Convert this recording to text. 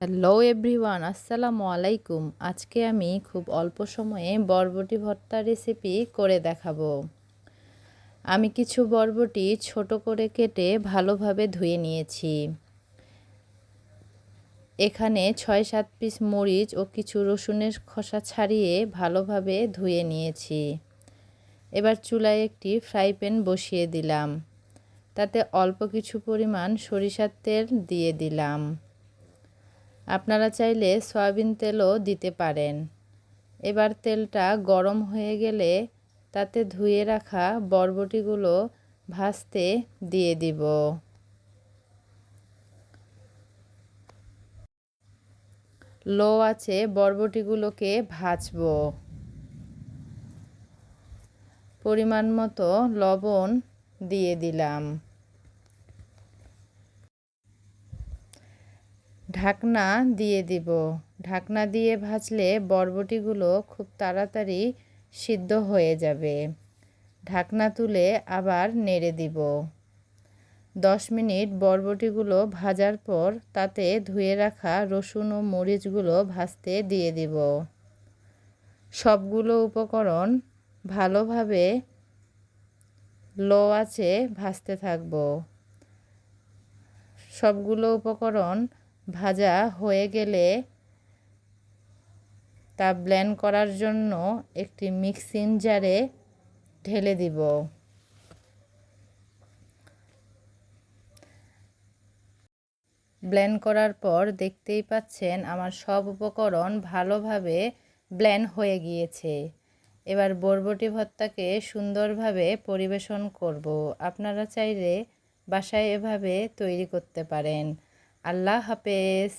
Hello everyone, আসসালামু আলাইকুম। আজকে আমি খুব অল্প সময়ে বরবটি ভর্তা রেসিপি করে দেখাবো। আমি কিছু বরবটি ছোট করে কেটে ভালোভাবে ধুয়ে নিয়েছি। এখানে ৬-৭ পিস মরিচ ও কিছু রসুনের খোসা ছাড়িয়ে ভালোভাবে ধুয়ে নিয়েছি। এবার চুলায় একটি ফ্রাই প্যান বসিয়ে দিলাম। তাতে অল্প কিছু পরিমাণ সরিষার তেল দিয়ে দিলাম। আপনারা চাইলে সয়াবিন তেলও দিতে পারেন। এবার তেলটা গরম হয়ে গেলে তাতে ধুয়ে রাখা বরবটিগুলো ভাজতে দিয়ে দিব। লো আঁচে বরবটিগুলোকে ভাজবো। পরিমাণ মতো লবণ দিয়ে দিলাম। ঢাকনা দিয়ে দিব। ঢাকনা দিয়ে ভাজলে বরবটিগুলো খুব তাড়াতাড়ি সিদ্ধ হয়ে যাবে। ঢাকনা তুলে আবার নেড়ে দিব। 10 মিনিট বরবটিগুলো ভাজার পর তাতে ধুয়ে রাখা রসুন ও মরিচগুলো ভাজতে দিয়ে দিব। সবগুলো উপকরণ ভালোভাবে লো আঁচে ভাজতে থাকব। সবগুলো উপকরণ ভাজা হয়ে গেলে তা ব্লেন্ড করার জন্য একটি মিক্সিং জারে ঢেলে দিব। ব্লেন্ড করার পর দেখতেই পাচ্ছেন আমার সব উপকরণ ভালোভাবে ব্লেন্ড হয়ে গিয়েছে। এবার বরবটি ভর্তাকে সুন্দরভাবে পরিবেশন করব। আপনারা চাইলে বাসায় এভাবে তৈরি করতে পারেন। আল্লাহ হাফেজ।